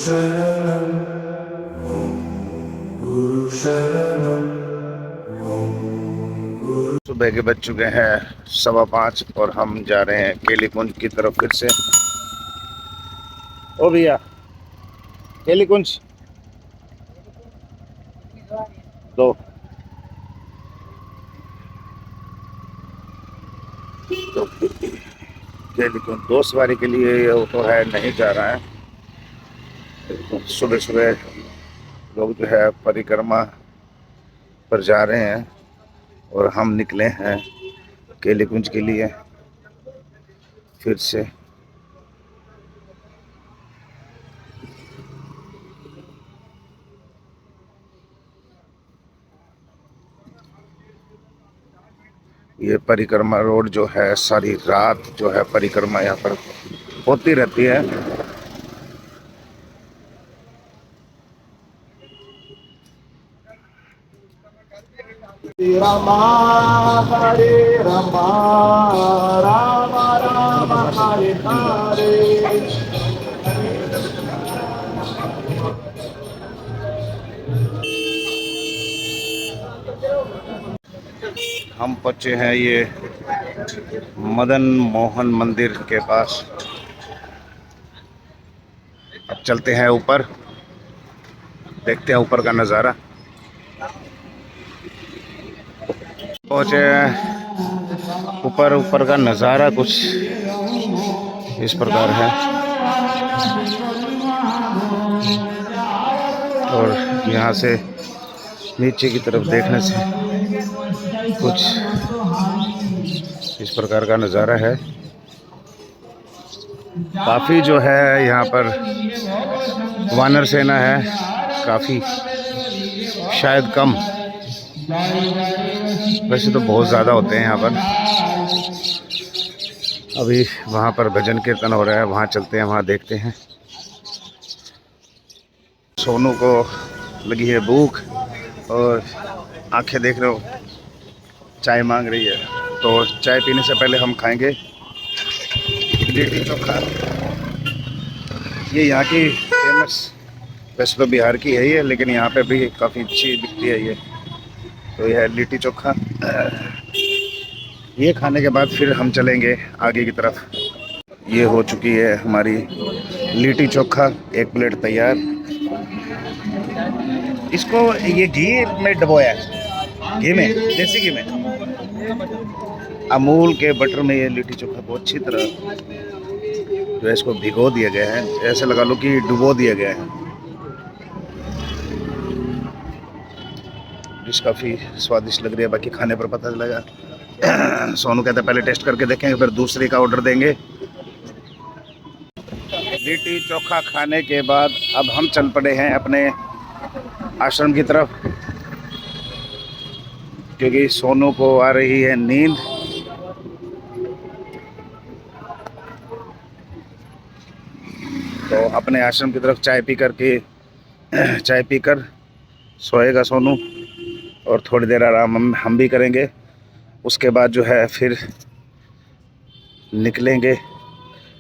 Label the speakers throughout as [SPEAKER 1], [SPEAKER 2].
[SPEAKER 1] सुबह के बज चुके हैं 5:15 और हम जा रहे हैं केली कुंज की तरफ फिर से। ओ भैया, केली कुंज दो। तो केली कुंज दो सवारी के लिए ये ऑटो है, नहीं जा रहा है। सुबह सुबह लोग जो है परिक्रमा पर जा रहे हैं और हम निकले हैं केली कुंज के लिए फिर से। ये परिक्रमा रोड जो है, सारी रात जो है परिक्रमा यहाँ पर होती रहती है।
[SPEAKER 2] रामा हरे रामा राम राम हरे हरे।
[SPEAKER 1] हम पहुंचे हैं ये मदन मोहन मंदिर के पास। अब चलते हैं ऊपर, देखते हैं ऊपर का नज़ारा। पहुंचे हैं ऊपर, ऊपर का नज़ारा कुछ इस प्रकार है और यहाँ से नीचे की तरफ देखने से कुछ इस प्रकार का नज़ारा है। काफ़ी जो है यहाँ पर वानर सेना है, काफ़ी, शायद कम, वैसे तो बहुत ज़्यादा होते हैं यहाँ पर। अभी वहाँ पर भजन कीर्तन हो रहा है, वहाँ चलते हैं, वहाँ देखते हैं। सोनू को लगी है भूख और आंखें देख रहे हो चाय मांग रही है, तो चाय पीने से पहले हम खाएंगे लिट्टी चोखा। ये यहाँ की फेमस, वैसे तो बिहार की है ये, लेकिन यहाँ पे भी काफ़ी अच्छी बिकती है ये। तो यह है लिट्टी चोखा। ये खाने के बाद फिर हम चलेंगे आगे की तरफ। ये हो चुकी है हमारी लिट्टी चोखा, एक प्लेट तैयार। इसको ये घी में डुबोया है, घी में, देसी घी में, अमूल के बटर में ये लिट्टी चोखा को अच्छी तरह जो है इसको भिगो दिया गया है, ऐसे लगा लो कि डुबो दिया गया है। डिश काफ़ी स्वादिष्ट लग रही है, बाकी खाने पर पता चलेगा। सोनू कहते हैं पहले टेस्ट करके देखेंगे, फिर दूसरे का ऑर्डर देंगे। लिट्टी चोखा खाने के बाद अब हम चल पड़े हैं अपने आश्रम की तरफ, क्योंकि सोनू को आ रही है नींद। तो अपने आश्रम की तरफ चाय पीकर सोएगा सोनू और थोड़ी देर आराम हम भी करेंगे। उसके बाद जो है फिर निकलेंगे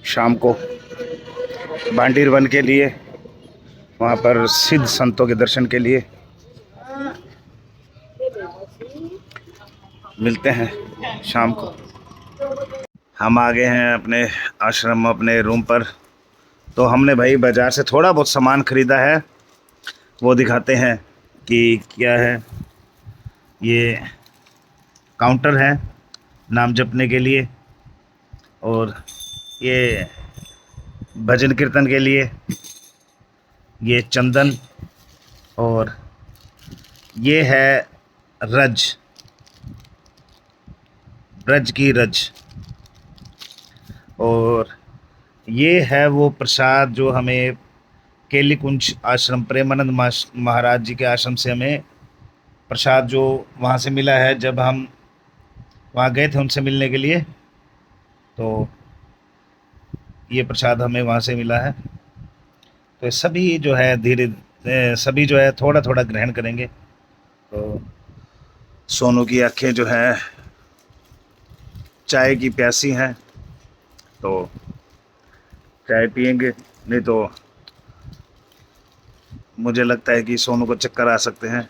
[SPEAKER 1] शाम को भांडीर वन के लिए, वहाँ पर सिद्ध संतों के दर्शन के लिए। मिलते हैं शाम को। हम आ गए हैं अपने आश्रम, अपने रूम पर। तो हमने भाई बाज़ार से थोड़ा बहुत सामान ख़रीदा है, वो दिखाते हैं कि क्या है। ये काउंटर है नाम जपने के लिए, और ये भजन कीर्तन के लिए, ये चंदन, और ये है रज, ब्रज की रज, और ये है वो प्रसाद जो हमें केली कुंज आश्रम, प्रेमानंद महाराज जी के आश्रम से हमें प्रसाद जो वहाँ से मिला है, जब हम वहाँ गए थे उनसे मिलने के लिए। तो ये प्रसाद हमें वहाँ से मिला है। तो सभी जो है सभी जो है थोड़ा थोड़ा ग्रहण करेंगे। तो सोनू की आंखें जो है चाय की प्यासी हैं, तो चाय पियेंगे, नहीं तो मुझे लगता है कि सोनू को चक्कर आ सकते हैं।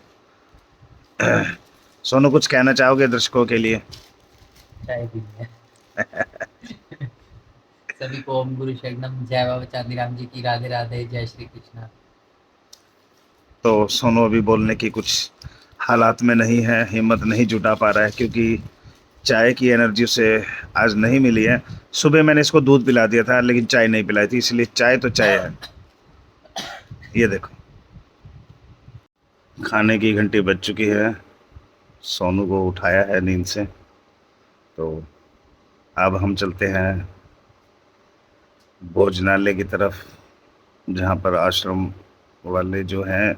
[SPEAKER 1] सोनू, कुछ कहना चाहोगे दर्शकों के लिए?
[SPEAKER 3] चाय पीनी है। सभी को ओम गुरु शरणम, जय बाबा चांदीराम जी की, राधे राधे, जय श्री कृष्णा।
[SPEAKER 1] तो सोनू अभी बोलने की कुछ हालात में नहीं है, हिम्मत नहीं जुटा पा रहा है क्योंकि चाय की एनर्जी उसे आज नहीं मिली है। सुबह मैंने इसको दूध पिला दिया था लेकिन चाय नहीं पिलाई थी, इसलिए चाय तो चाय है। ये देखो, खाने की घंटी बज चुकी है। सोनू को उठाया है नींद से, तो अब हम चलते हैं भोजनालय की तरफ, जहाँ पर आश्रम वाले जो हैं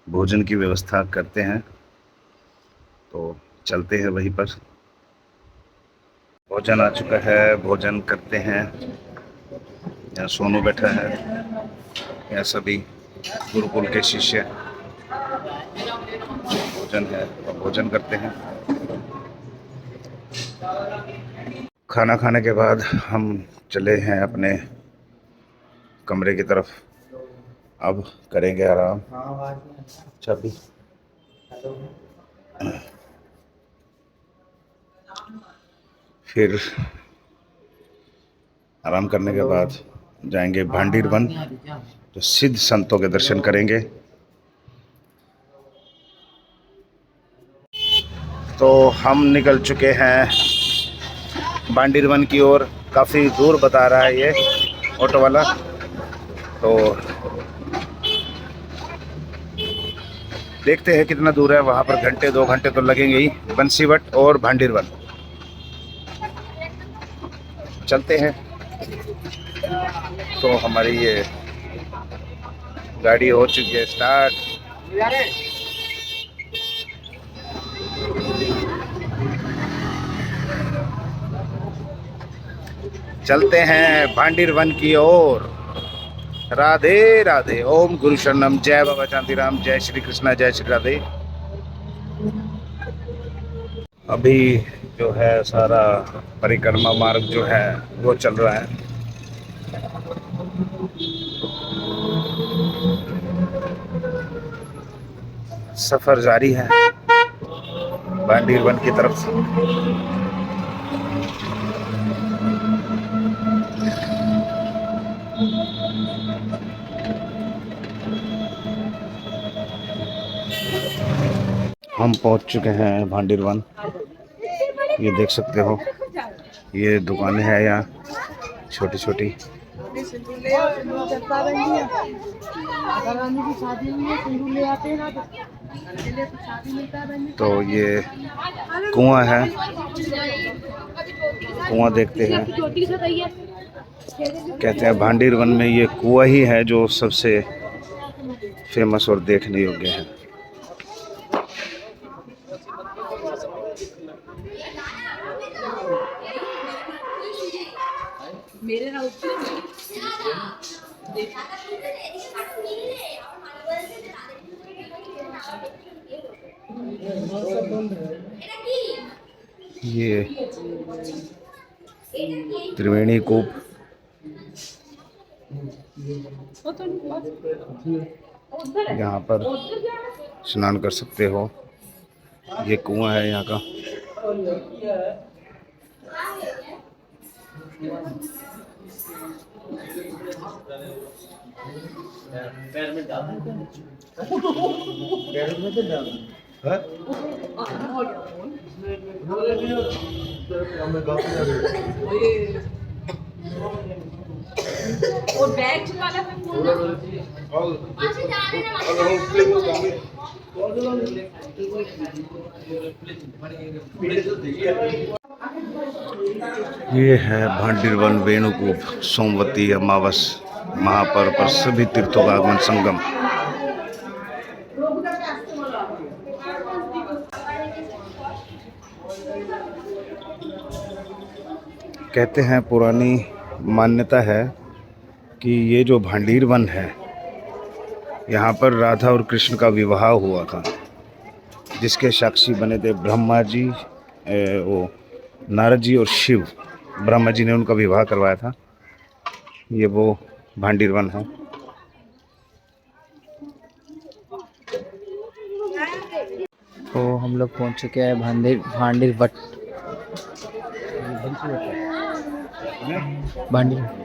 [SPEAKER 1] भोजन की व्यवस्था करते हैं। तो चलते हैं वहीं पर। भोजन आ चुका है, भोजन करते हैं। यहाँ सोनू बैठा है, यहाँ सभी गुरुकुल के शिष्य भोजन है और भोजन करते हैं। खाना खाने के बाद हम चले हैं अपने कमरे की तरफ। अब करेंगे आराम। चाबी फिर आराम करने के बाद जाएंगे भांडीर वन, तो सिद्ध संतों के दर्शन करेंगे। तो हम निकल चुके हैं भांडीर वन की ओर। काफ़ी दूर बता रहा है ये ऑटो वाला, तो देखते हैं कितना दूर है। वहाँ पर घंटे 2 घंटे तो लगेंगे ही। बंसीवट और भांडीर वन चलते हैं। तो हमारी ये गाड़ी हो चुकी है स्टार्ट। चलते हैं भांडीर वन की ओर। राधे राधे, ओम गुरु शरणम, जय बाबा चांदीराम, जय श्री कृष्णा, जय श्री राधे। अभी जो है सारा परिक्रमा मार्ग जो है वो चल रहा है। सफर जारी है भांडीर वन की तरफ से। हम पहुंच चुके हैं भांडीर वन। ये देख सकते हो, ये दुकानें हैं यहाँ छोटी छोटी। तो ये कुआं है, कुआं देखते हैं। कहते हैं भांडीर वन में ये कुआं ही है जो सबसे फेमस और देखने योग्य है। ये त्रिवेणी कूप, यहाँ पर स्नान कर सकते हो। ये कुआं है यहाँ का।
[SPEAKER 4] और बैग चुकाना फिर
[SPEAKER 1] ये है भांडीर वन वेणुकूप, सोमवती अमावस महापर्व पर सभी तीर्थों का आगमन संगम। कहते हैं, पुरानी मान्यता है कि ये जो भांडीर वन है, यहाँ पर राधा और कृष्ण का विवाह हुआ था, जिसके साक्षी बने थे ब्रह्मा जी, वो नारद जी और शिव। ब्रह्मा जी ने उनका विवाह करवाया था। ये वो भांडीर वन है।
[SPEAKER 3] तो हम लोग पहुंच चुके हैं भांडीर वट। भांडीर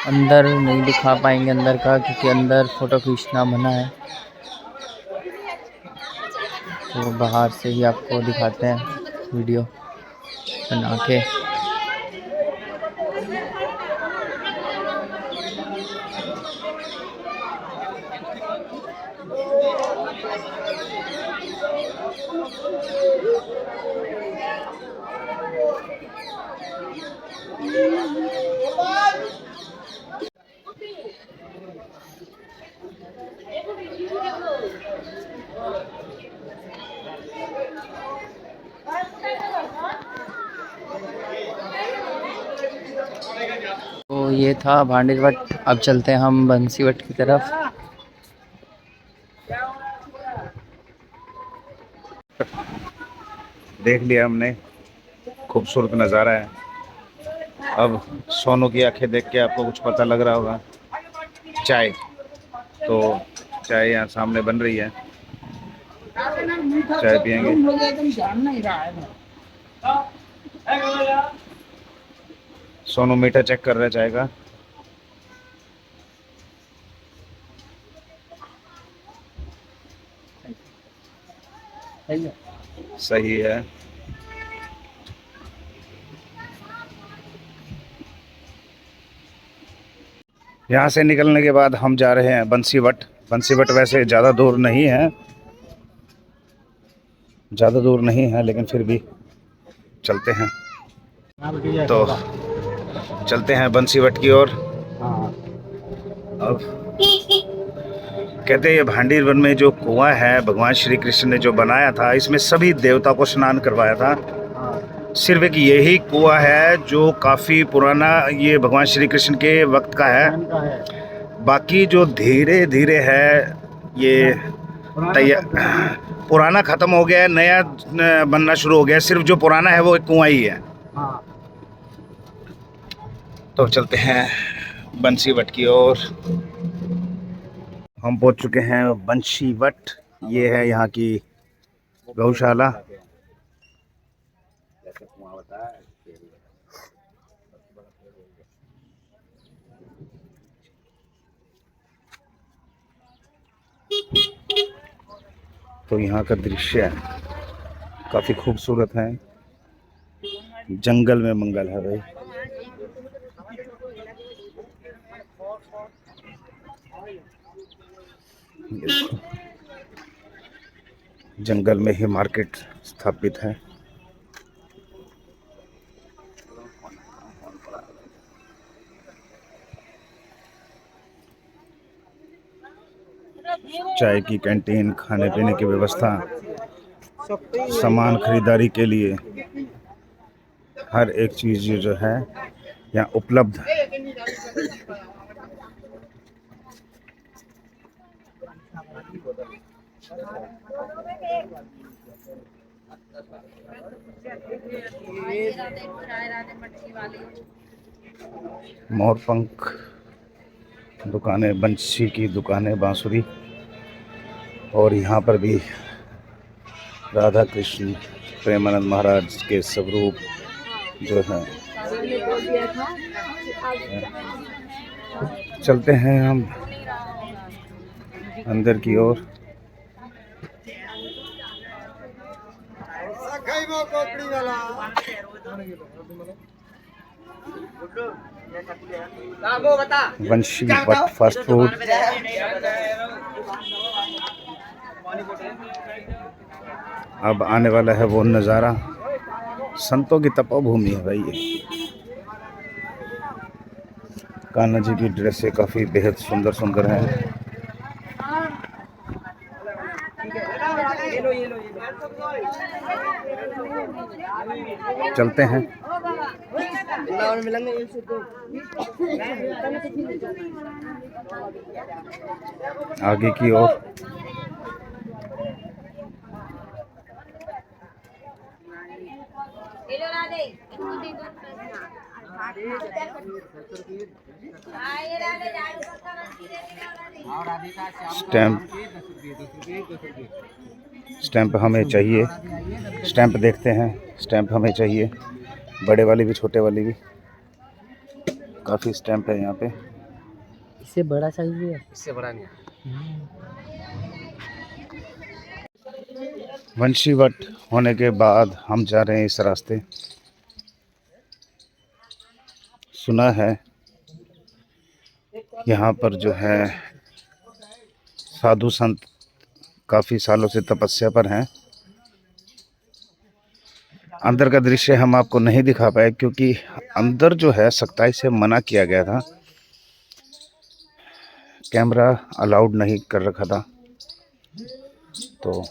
[SPEAKER 3] अंदर नहीं दिखा पाएंगे अंदर का, क्योंकि अंदर फ़ोटो खींचना मना है। तो बाहर से ही आपको दिखाते हैं वीडियो बना के। तो ये था भांडीर वट। अब चलते हैं हम बंसी वट की तरफ।
[SPEAKER 1] देख लिया हमने, खूबसूरत नज़ारा है। अब सोनू की आंखें देख के आपको कुछ पता लग रहा होगा। चाय, तो चाय यहाँ सामने बन रही है, चाय पियेंगे। सोनू मीठा चेक कर रहा है चाय का। सही है। यहाँ से निकलने के बाद हम जा रहे हैं बंसी वट। बंसी वट वैसे ज़्यादा दूर नहीं है, लेकिन फिर भी चलते हैं। तो चलते हैं बंसी वट की ओर। अब कहते हैं ये भांडीर वन में जो कुआं है भगवान श्री कृष्ण ने जो बनाया था, इसमें सभी देवता को स्नान करवाया था। सिर्फ एक यही कुआं है जो काफ़ी पुराना, ये भगवान श्री कृष्ण के वक्त का है। बाकी जो धीरे धीरे है ये पुराना ख़त्म हो गया है, नया बनना शुरू हो गया है। सिर्फ जो पुराना है वो एक कुआं ही है। तो चलते हैं बंसी वट की ओर। हम पहुंच चुके हैं बंसी वट। ये है यहाँ की गौशाला। तो यहाँ का दृश्य काफ़ी खूबसूरत है। जंगल में मंगल है भाई। जंगल में ही मार्केट स्थापित है। चाय की कैंटीन, खाने पीने की व्यवस्था, सामान खरीदारी के लिए हर एक चीज़ जो है यहाँ उपलब्ध है। मोरपंख दुकानें, बंसी की दुकानें, बांसुरी, और यहाँ पर भी राधा कृष्ण प्रेमानंद महाराज के स्वरूप जो हैं। चलते हैं हम अंदर की ओर। बंसी वट फास्ट फूड। अब आने वाला है वो नज़ारा। संतों की तपोभूमि है भाई ये। कान्हा जी की ड्रेसें काफ़ी बेहद सुंदर सुंदर हैं। चलते हैं। आगे की ओर
[SPEAKER 4] हेलो राधे इसको दे दो आए राधे झाड़ू पक्का रखी राधे
[SPEAKER 1] स्टैंप हमें चाहिए। स्टैंप देखते हैं, स्टैंप हमें चाहिए, बड़े वाली भी छोटे वाली भी। काफ़ी स्टैंप है यहाँ पे।
[SPEAKER 3] इससे बड़ा साइज भी है।
[SPEAKER 2] इससे बड़ा नहीं है।
[SPEAKER 1] वंशीवट होने के बाद हम जा रहे हैं इस रास्ते। सुना है यहाँ पर जो है साधु संत काफ़ी सालों से तपस्या पर हैं। अंदर का दृश्य हम आपको नहीं दिखा पाए क्योंकि अंदर जो है सख्ताई से मना किया गया था, कैमरा अलाउड नहीं कर रखा था, तो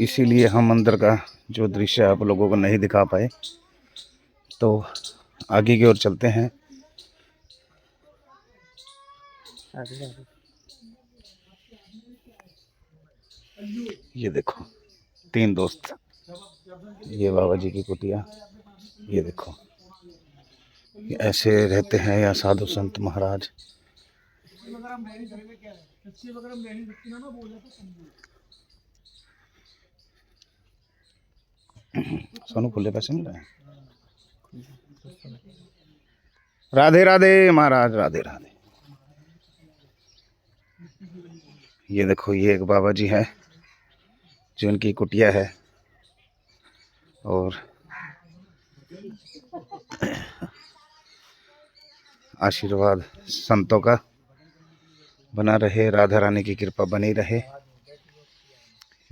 [SPEAKER 1] इसीलिए हम अंदर का जो दृश्य आप लोगों को नहीं दिखा पाए। तो आगे की ओर चलते हैं। ये देखो 3 दोस्त, ये बाबा जी की कुटिया, ये देखो ये ऐसे रहते हैं या साधु संत महाराज। सोनू खुले पैसे मिल रहे हैं। राधे राधे महाराज, राधे राधे। ये देखो ये एक बाबा जी है जो इनकी कुटिया है, और आशीर्वाद संतों का बना रहे, राधा रानी की कृपा बनी रहे।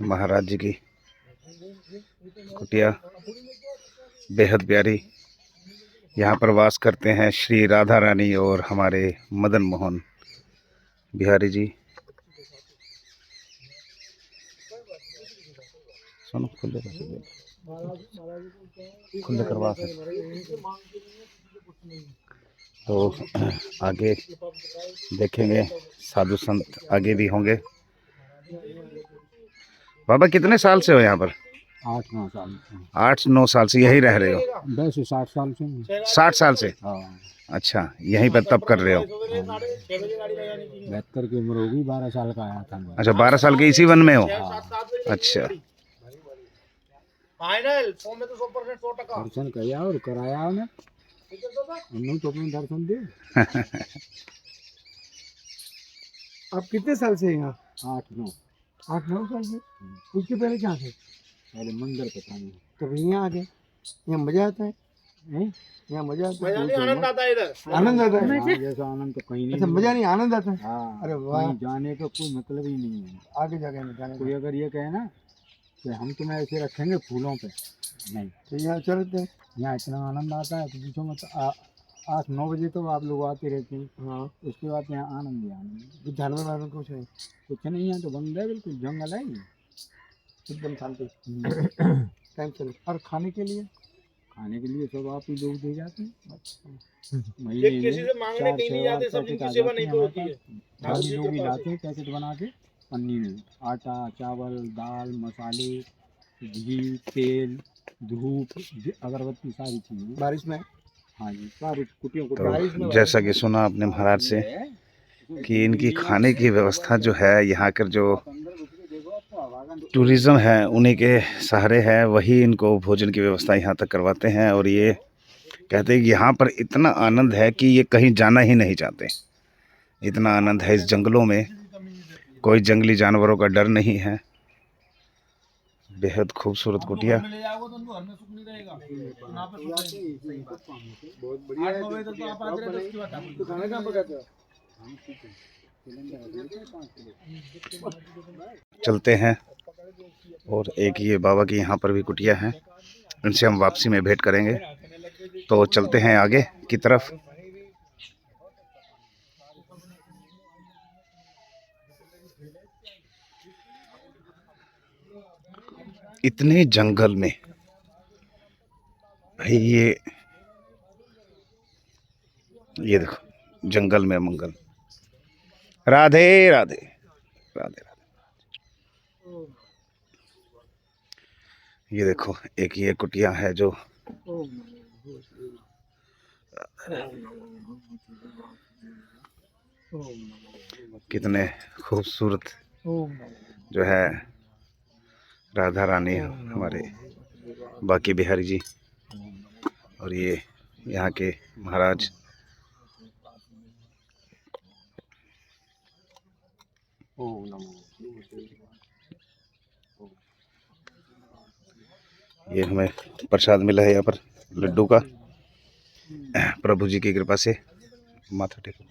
[SPEAKER 1] महाराज जी की कुटिया बेहद प्यारी। यहाँ पर वास करते हैं श्री राधा रानी और हमारे मदन मोहन बिहारी जी। सुनो खुले खुले करवा सकते तो आगे देखेंगे, साधु संत आगे भी होंगे। बाबा कितने साल से हो यहाँ पर?
[SPEAKER 2] 8-9 साल।
[SPEAKER 1] 8-9 साल से यही रह रहे हो?
[SPEAKER 2] 10 से 60 साल से।
[SPEAKER 1] 60 साल से?
[SPEAKER 2] हाँ।
[SPEAKER 1] अच्छा, यहीं पर तप कर रहे हो?
[SPEAKER 2] 72 की उम्र होगी, 12 साल का आया था मैं।
[SPEAKER 1] अच्छा, 12 साल के इसी वन में हो? अच्छा,
[SPEAKER 2] दर्शन किया और कराया उन्हें, उन्होंने तो अपने दर्शन दिए। आप कितने साल से यहाँ? 8-9 साल से। उसके पहले कहाँ थे? पहले मंदिर पे था। तो यहाँ आ गए, यहाँ मजा आता है। यहाँ मजा आता है, आनंद आता है। इधर आनंद आता है, जैसा आनंद तो कहीं नहीं। अच्छा, मजा नहीं, आनंद आता है। हाँ। अरे वाह, जाने का कोई मतलब ही नहीं है। आगे जाके जाने कोई अगर ये कहे ना कि हम तुम्हें ऐसे रखेंगे फूलों पे, नहीं। तो यहाँ चलते हैं, यहाँ इतना आनंद आता है तो पूछो मत। 8-9 बजे तो आप लोग आते रहते हैं। हाँ। उसके बाद यहाँ आनंद ही आनंद। जानवर वानवर कुछ है? कुछ नहीं, यहाँ तो बंद है, बिल्कुल जंगल है, एकदम शांति। टाइम चल। और खाने के लिए सब आप ही लोग दे जाते हैं। महीने में किसी से मांगने कहीं नहीं जाते, सब इनकी सेवा नहीं तो होती है। हम लोग ही लाते हैं पैकेट बना के पन्नी में, आटा, चावल, दाल, मसाले, घी, तेल, धूप, अगरबत्ती, सारी चीजें बारिश में। हाँ जी, सारी कुटियों को
[SPEAKER 1] तो जैसा कि सुना अपने महाराज से कि इनकी खाने की व्यवस्था जो है, यहाँ कर जो टूरिज़्म है उन्हीं के सहारे है, वही इनको भोजन की व्यवस्था यहाँ तक करवाते हैं। और ये कहते हैं कि यहाँ पर इतना आनंद है कि ये कहीं जाना ही नहीं चाहते। इतना आनंद है इस जंगलों में, कोई जंगली जानवरों का डर नहीं है। बेहद खूबसूरत कुटिया। चलते हैं, और एक ये बाबा की यहाँ पर भी कुटिया है, इनसे हम वापसी में भेंट करेंगे। तो चलते हैं आगे की तरफ। इतने जंगल में भाई ये देखो जंगल में मंगल। राधे राधे राधे राधे। ये देखो एक ये कुटिया है जो कितने खूबसूरत जो है राधा रानी हमारे बाकी बिहारी जी, और ये यहाँ के महाराज। ये हमें प्रसाद मिला है यहाँ पर लड्डू का, प्रभु जी की कृपा से। माथा टेको।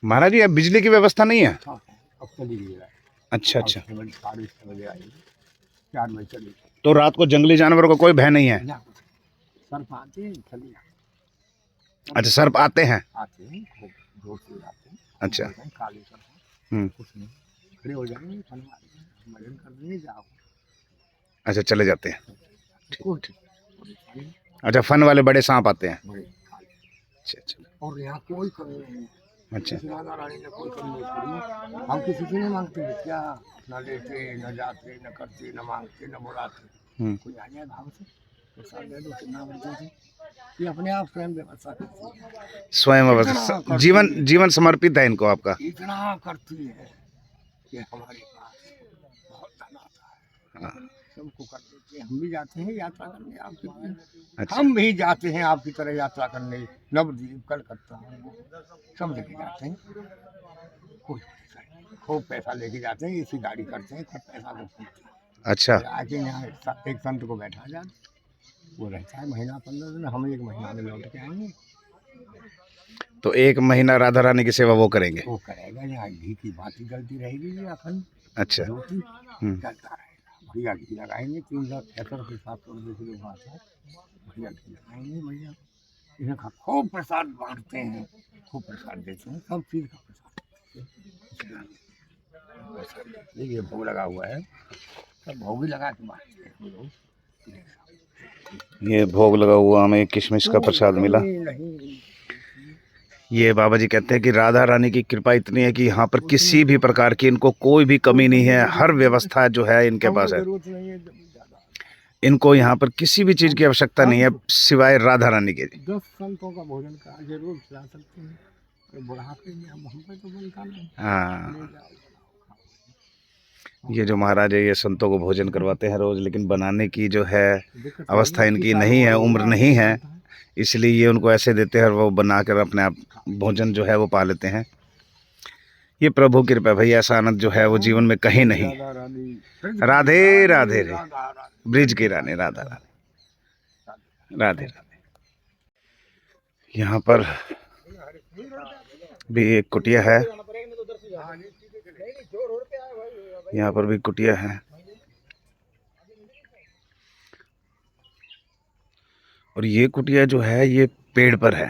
[SPEAKER 1] महाराज जी अब बिजली की व्यवस्था नहीं है?
[SPEAKER 2] अब चली गई है।
[SPEAKER 1] अच्छा अच्छा।
[SPEAKER 2] 4 बजे 4 बजे चली।
[SPEAKER 1] तो रात को जंगली जानवरों का कोई भय नहीं है?
[SPEAKER 2] सर्प आते हैं, चली
[SPEAKER 1] अच्छा सर्प आते हैं?
[SPEAKER 2] आते हैं, खूब जोर से आते हैं।
[SPEAKER 1] अच्छा।
[SPEAKER 2] काले सर्प कुछ नहीं, खड़े हो जाएंगे, भजन कर देंगे, जाओ।
[SPEAKER 1] अच्छा चले जाते हैं।
[SPEAKER 2] ठीक।
[SPEAKER 1] अच्छा फन वाले बड़े सांप आते हैं?
[SPEAKER 2] बड़े काले।
[SPEAKER 1] अच्छा अच्छा
[SPEAKER 2] और यहाँ कोई कमी नहीं है।
[SPEAKER 1] अच्छा।
[SPEAKER 2] राधा रानी ने कोई कमी नहीं करी। हम किसी से नहीं मांगते क्या, न लेते न जाते न करते न मांगते न बुलाते। कोई आ जाए भाव से पैसा दे दो, कितना बच्चे थे, ये अपने आप स्वयं व्यवस्था करती है।
[SPEAKER 1] स्वयं व्यवस्था, जीवन समर्पित है इनको आपका?
[SPEAKER 2] इतना करती है कि हमारे पास बहुत धन आता है। सबको कर देते हैं। हम भी जाते हैं यात्रा करने आपके लिए।
[SPEAKER 1] अच्छा।
[SPEAKER 2] हम भी जाते हैं आपकी तरह यात्रा करने, नवद्वीप कलकत्ता सब लेके जाते हैं। कोई पैसा नहीं, खूब पैसा लेके जाते हैं, इसी गाड़ी करते हैं, खूब पैसा देते हैं।
[SPEAKER 1] अच्छा।
[SPEAKER 2] आके यहाँ एक संत को बैठा जाते, वो रहता है महीना 15 दिन, हम 1 महीना में लौट के आएंगे।
[SPEAKER 1] तो 1 महीना राधा रानी की सेवा वो करेंगे?
[SPEAKER 2] वो करेगा। यहाँ घी की बाती जलती रहेगी या अखंड
[SPEAKER 1] अच्छा।
[SPEAKER 2] रोटी चलता रहेगा। बढ़िया घी लगाएंगे, 366 रुपये 700 रुपये किलो भाव है। बढ़िया घी लगाएंगे भैया। इनका खूब प्रसाद बांटते हैं, खूब प्रसाद देते हैं, सब चीज़ का प्रसाद। ये भोग लगा हुआ है, सब भोग ही लगा के बांटते हैं हम लोग।
[SPEAKER 1] ये भोग लगा हुआ हमें किशमिश का प्रसाद मिला। ये बाबा जी कहते हैं कि राधा रानी की कृपा इतनी है कि यहाँ पर किसी भी प्रकार की इनको कोई भी कमी नहीं है। हर व्यवस्था जो है इनके पास है। इनको यहाँ पर किसी भी चीज़ की आवश्यकता नहीं है सिवाय राधा रानी के।
[SPEAKER 2] 10 संतों का भोजन का जरूर खिला सकते हैं। बुढ़ापे में हम पे तो बनता नहीं।
[SPEAKER 1] हाँ ये जो महाराज है ये संतों को भोजन करवाते हैं रोज, लेकिन बनाने की जो है अवस्था इनकी नहीं है, उम्र नहीं है, इसलिए ये उनको ऐसे देते हैं और वो बनाकर अपने आप भोजन जो है वो पा लेते हैं। ये प्रभु की कृपा भाई, ऐसा आनंद जो है वो जीवन में कहीं नहीं। राधे राधे रे ब्रिज की रानी राधा रानी राधे राधे। यहाँ पर भी एक कुटिया है, यहाँ पर भी कुटिया है, और ये कुटिया जो है ये पेड़ पर है।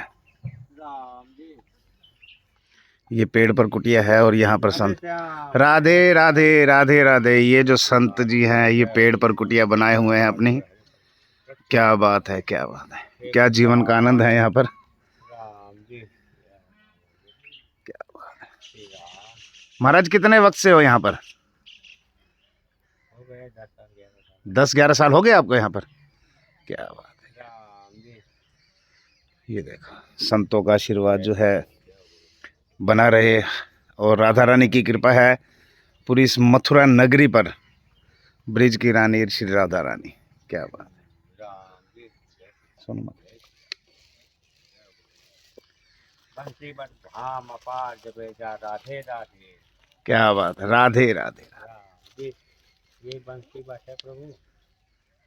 [SPEAKER 1] ये पेड़ पर कुटिया है और यहाँ पर संत। राधे राधे राधे राधे। ये जो संत जी हैं ये पेड़ पर कुटिया बनाए हुए हैं अपनी। क्या बात है, क्या बात है, क्या जीवन का आनंद है यहाँ पर। क्या बात है। महाराज कितने वक्त से हो यहाँ पर? 10-11 साल हो गए आपको यहाँ पर? क्या बात है। ये देखो संतों का आशीर्वाद जो है बना रहे, और राधा रानी की कृपा है पूरी इस मथुरा नगरी पर। ब्रिज की रानी श्री राधा रानी, क्या बात है। सुन मत।
[SPEAKER 2] धाम अपार जबे जा राधे राधे।
[SPEAKER 1] क्या बात है, राधे राधे।
[SPEAKER 2] ये बंसी बात है प्रभु,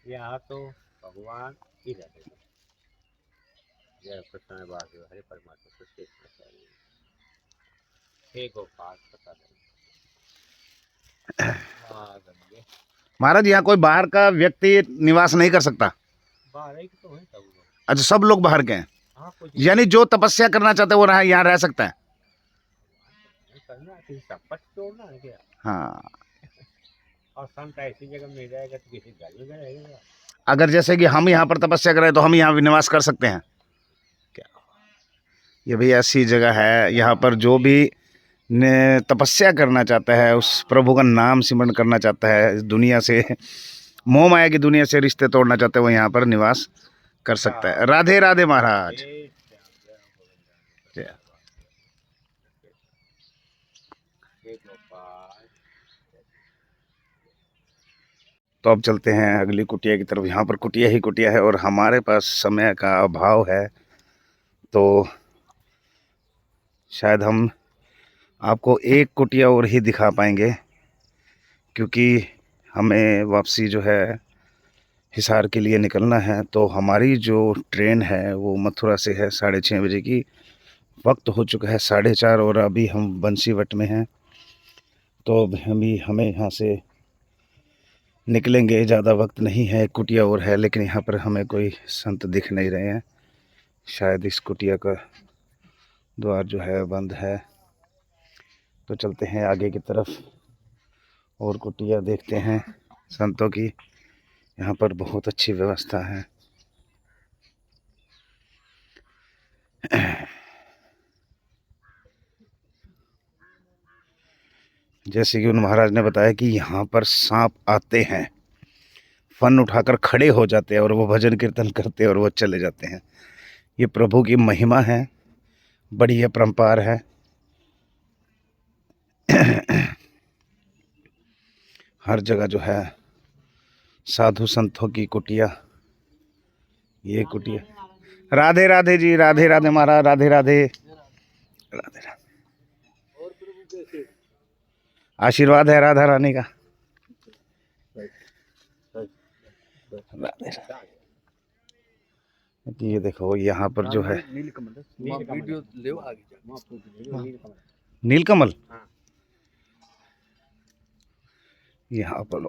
[SPEAKER 2] यहाँ तो भगवान ही रहते हैं। जय कृष्ण वासुदेव हरे परमात्मा कृष्ण प्रसाद। हे गोपाल प्रसाद।
[SPEAKER 1] महाराज यहाँ कोई बाहर का व्यक्ति निवास नहीं कर सकता?
[SPEAKER 2] बाहर ही तो है सब लोग।
[SPEAKER 1] अच्छा सब लोग बाहर के हैं?
[SPEAKER 2] हाँ, कुछ
[SPEAKER 1] यानी जो तपस्या करना चाहते हैं वो यहाँ रह सकता है?
[SPEAKER 2] करना सब तोड़ना है क्या?
[SPEAKER 1] हाँ,
[SPEAKER 2] और संत ऐसी जगह मिल जाएगा तो किसी घर में रहेगा।
[SPEAKER 1] अगर जैसे कि हम यहाँ पर तपस्या करें तो हम यहाँ भी निवास कर सकते हैं क्या? ये भी ऐसी जगह है, यहाँ पर जो भी तपस्या करना चाहता है, उस प्रभु का नाम सिमरन करना चाहता है, इस दुनिया से, मोह माया की दुनिया से रिश्ते तोड़ना चाहते हैं, वो यहाँ पर निवास कर सकता है। राधे राधे महाराज। तो अब चलते हैं अगली कुटिया की तरफ। यहाँ पर कुटिया ही कुटिया है और हमारे पास समय का अभाव है, तो शायद हम आपको एक कुटिया और ही दिखा पाएंगे, क्योंकि हमें वापसी जो है हिसार के लिए निकलना है। तो हमारी जो ट्रेन है वो मथुरा से है 6:30 बजे की। वक्त हो चुका है 4:30 और अभी हम बंसीवट में हैं। तो हमें यहाँ से निकलेंगे, ज़्यादा वक्त नहीं है, कुटिया और है, लेकिन यहाँ पर हमें कोई संत दिख नहीं रहे हैं। शायद इस कुटिया का द्वार जो है बंद है। तो चलते हैं आगे की तरफ और कुटिया देखते हैं संतों की। यहाँ पर बहुत अच्छी व्यवस्था है। जैसे कि उन महाराज ने बताया कि यहाँ पर सांप आते हैं, फन उठाकर खड़े हो जाते हैं और वो भजन कीर्तन करते हैं और वो चले जाते हैं। ये प्रभु की महिमा है, बड़ी अपरंपार है। हर जगह जो है साधु संतों की कुटिया, ये कुटिया। राधे राधे जी, राधे राधे महाराज, राधे राधे, राधे राधे। आशीर्वाद है राधा रानी का। राधे राधे। ये देखो यहाँ पर जो है नीलकमल, यहाँ पर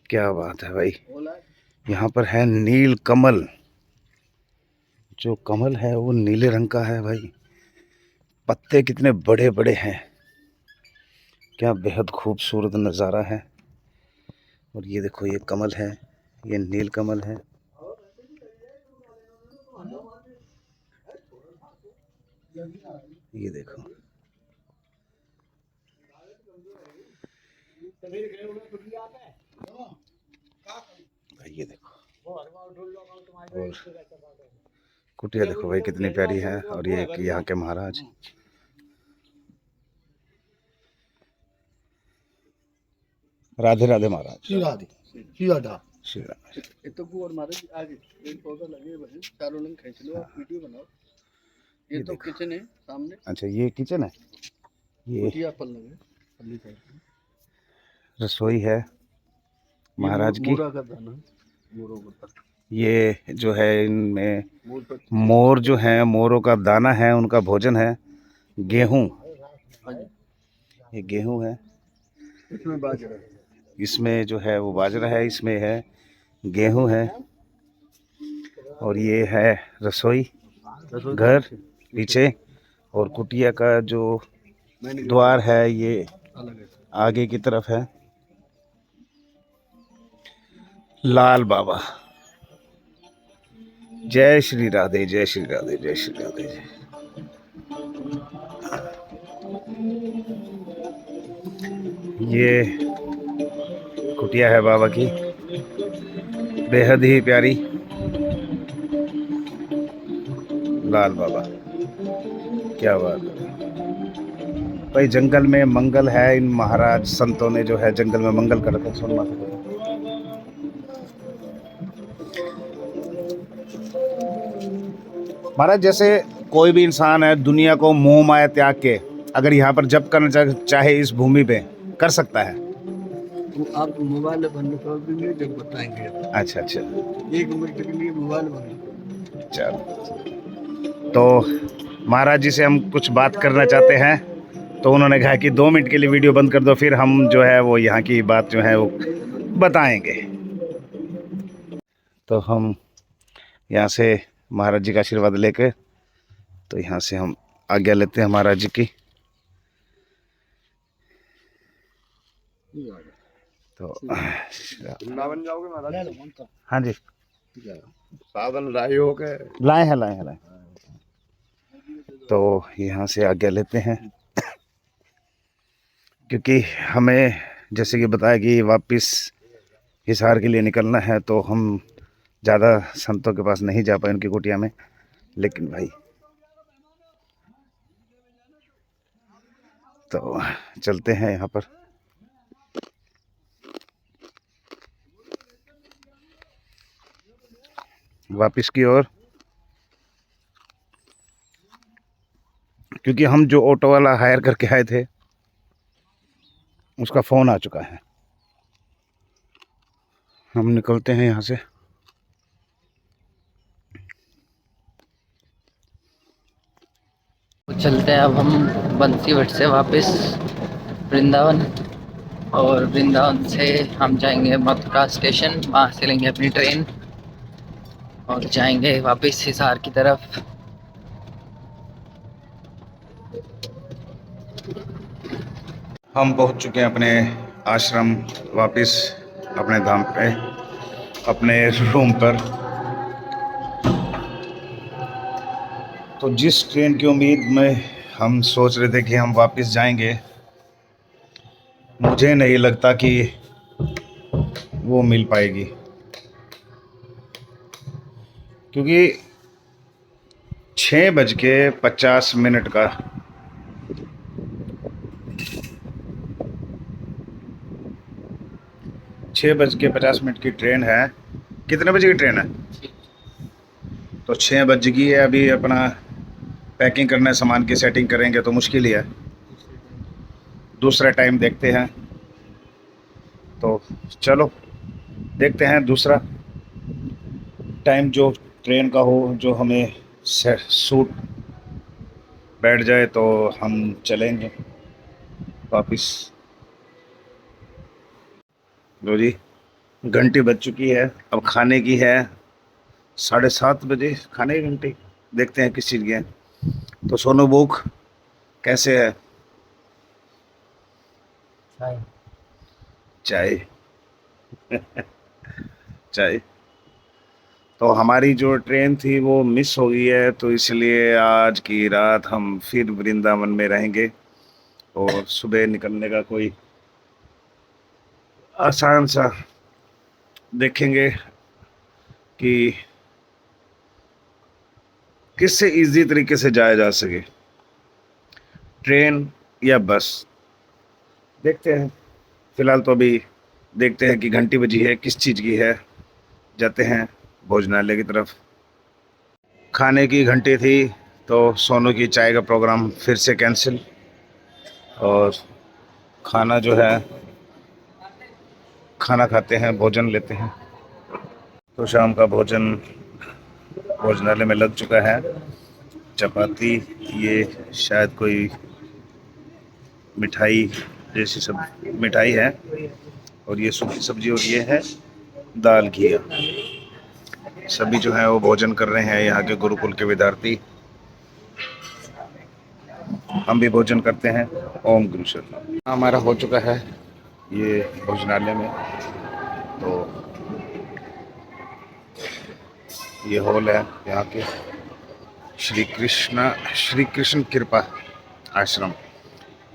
[SPEAKER 1] क्या बात है भाई, यहाँ पर है नीलकमल। जो कमल है वो नीले रंग का है भाई। पत्ते कितने बड़े बड़े हैं, क्या बेहद खूबसूरत नज़ारा है। और ये देखो ये कमल है, ये नीलकमल है। ये देखो, ये देखो, और कुटिया देखो भाई कितनी प्यारी है। और ये यहाँ के महाराज, राधे राधे महाराज,
[SPEAKER 2] श्री राधे, श्री राधा,
[SPEAKER 1] श्री राम।
[SPEAKER 2] ये तो गुड़ महाराज आगे पेड़ पौधा लगे भाई, चारों लंग खींच लो, आप वीडियो बनाओ। ये तो किचन है सामने। अच्छा, ये किचन है, ये फल लगे, रसोई है महाराज की। ये जो है इनमें मोर जो है, मोरों का दाना है, उनका भोजन है। गेहूं, ये गेहूं है, इसमें बाजरा है, इसमें जो है वो बाजरा है, इसमें है गेहूं है। और ये है रसोई घर पीछे, और कुटिया का जो द्वार है ये आगे की तरफ है। लाल बाबा, जय श्री राधे, जय श्री राधे, जय श्री राधे। ये कुटिया है बाबा की, बेहद ही प्यारी। लाल बाबा, क्या बात है भाई। जंगल में मंगल है, इन महाराज संतों ने जो है जंगल में मंगल कर रखा। सुन माता महाराज, जैसे कोई भी इंसान है दुनिया को मोह माया त्याग के अगर यहाँ पर जप करना चाहे इस भूमि पे, कर सकता है? तो आप मोबाइल बंद कर देंगे जब बताएंगे।
[SPEAKER 1] अच्छा अच्छा,
[SPEAKER 2] 1 मिनट के लिए मोबाइल बंद।
[SPEAKER 1] चलो, तो महाराज जी से हम कुछ बात करना चाहते हैं, तो उन्होंने कहा कि 2 मिनट के लिए वीडियो बंद कर दो, फिर हम जो है वो यहाँ की बात जो है वो बताएंगे। तो हम यहाँ से महाराज जी का आशीर्वाद लेकर, तो यहाँ से हम आज्ञा लेते हैं महाराज जी की। तो
[SPEAKER 2] वृंदावन जाओगे महाराज?
[SPEAKER 1] हाँ जी,
[SPEAKER 2] साधन लाए हो के?
[SPEAKER 1] लाए हैं लाए हैं लाए हैं। तो यहाँ से आज्ञा लेते हैं, क्योंकि हमें जैसे कि बताया कि वापस हिसार के लिए निकलना है, तो हम ज़्यादा संतों के पास नहीं जा पाए उनकी कुटिया में। लेकिन भाई तो चलते हैं यहाँ पर। वापस की ओर, क्योंकि हम जो ऑटो वाला हायर करके आए थे उसका फ़ोन आ चुका है। हम निकलते हैं यहाँ से।
[SPEAKER 3] चलते हैं अब हम बंसीवट से वापस वृंदावन, और वृंदावन से हम जाएंगे मथुरा स्टेशन, वहाँ से लेंगे अपनी ट्रेन और जाएंगे वापस हिसार की तरफ।
[SPEAKER 1] हम पहुँच चुके हैं अपने आश्रम, वापस अपने धाम पे, अपने रूम पर। तो जिस ट्रेन की उम्मीद में हम सोच रहे थे कि हम वापस जाएंगे, मुझे नहीं लगता कि वो मिल पाएगी, क्योंकि 6:50 का 6:50 की ट्रेन है। कितने बजे की ट्रेन है? तो 6 बज गई है। अभी अपना पैकिंग करना है, सामान की सेटिंग करेंगे तो मुश्किल ही है। दूसरा टाइम देखते हैं। तो चलो देखते हैं दूसरा टाइम जो ट्रेन का हो, जो हमें सूट बैठ जाए तो हम चलेंगे वापस। लो जी, घंटी बज चुकी है, अब खाने की है 7:30 बजे खाने की घंटी। देखते हैं किस चीज़ की है। तो सोनू बुक कैसे है? चाय चाय। तो हमारी जो ट्रेन थी वो मिस हो गई है, तो इसलिए आज की रात हम फिर वृंदावन में रहेंगे और सुबह निकलने का कोई आसान सा देखेंगे कि किससे इजी तरीके से जाया जा सके, ट्रेन या बस। देखते हैं। फिलहाल तो अभी देखते हैं कि घंटी बजी है किस चीज़ की है। जाते हैं भोजनालय की तरफ। खाने की घंटी थी तो सोनू की चाय का प्रोग्राम फिर से कैंसिल, और खाना जो है खाना खाते हैं, भोजन लेते हैं। तो शाम का भोजन भोजनालय में लग चुका है। चपाती, ये शायद कोई मिठाई जैसी सब मिठाई है, और ये सूखी सब्जी, और ये है दाल घिया। सभी जो है वो भोजन कर रहे हैं, यहाँ के गुरुकुल के विद्यार्थी। हम भी भोजन करते हैं। ओम गुरु शरण। हमारा हो चुका है ये भोजनालय में। तो ये हॉल है यहाँ के श्री कृष्ण कृपा आश्रम।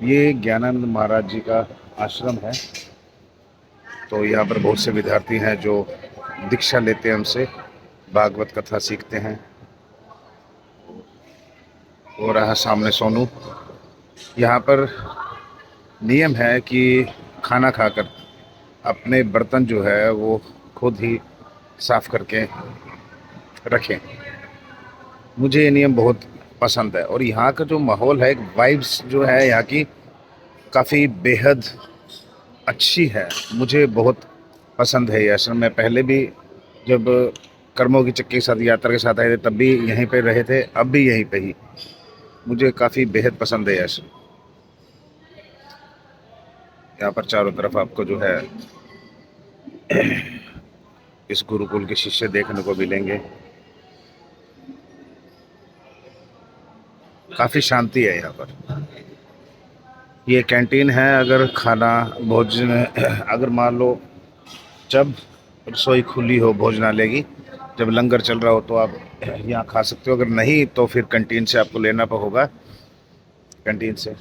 [SPEAKER 1] ये ज्ञानानंद महाराज जी का आश्रम है। तो यहाँ पर बहुत से विद्यार्थी हैं जो दीक्षा लेते हैं, हमसे भागवत कथा सीखते हैं। और रहा सामने सोनू। यहाँ पर नियम है कि खाना खाकर अपने बर्तन जो है वो खुद ही साफ करके रखें। मुझे ये नियम बहुत पसंद है। और यहाँ का जो माहौल है, एक वाइब्स जो है यहाँ की काफ़ी बेहद अच्छी है। मुझे बहुत पसंद है ये आश्रम। मैं पहले भी जब कर्मों की चक्की के साथ यात्रा के साथ आए थे तब भी यहीं पे रहे थे, अब भी यहीं पे ही। मुझे काफ़ी बेहद पसंद है ये आश्रम। यहाँ पर चारों तरफ आपको जो है इस गुरुकुल के शिष्य देखने को मिलेंगे। काफ़ी शांति है यहाँ पर। ये कैंटीन है। अगर खाना भोजन अगर मान लो जब रसोई खुली हो भोजनालय की, जब लंगर चल रहा हो तो आप यहाँ खा सकते हो। अगर नहीं तो फिर कैंटीन से आपको लेना होगा। कैंटीन से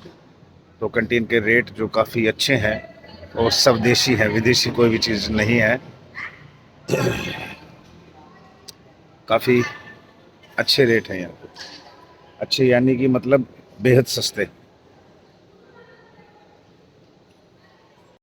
[SPEAKER 1] तो कैंटीन के रेट जो काफ़ी अच्छे हैं और स्वदेशी हैं, विदेशी कोई भी चीज़ नहीं है। काफ़ी अच्छे रेट हैं यहाँ पे। अच्छे यानी कि मतलब बेहद सस्ते।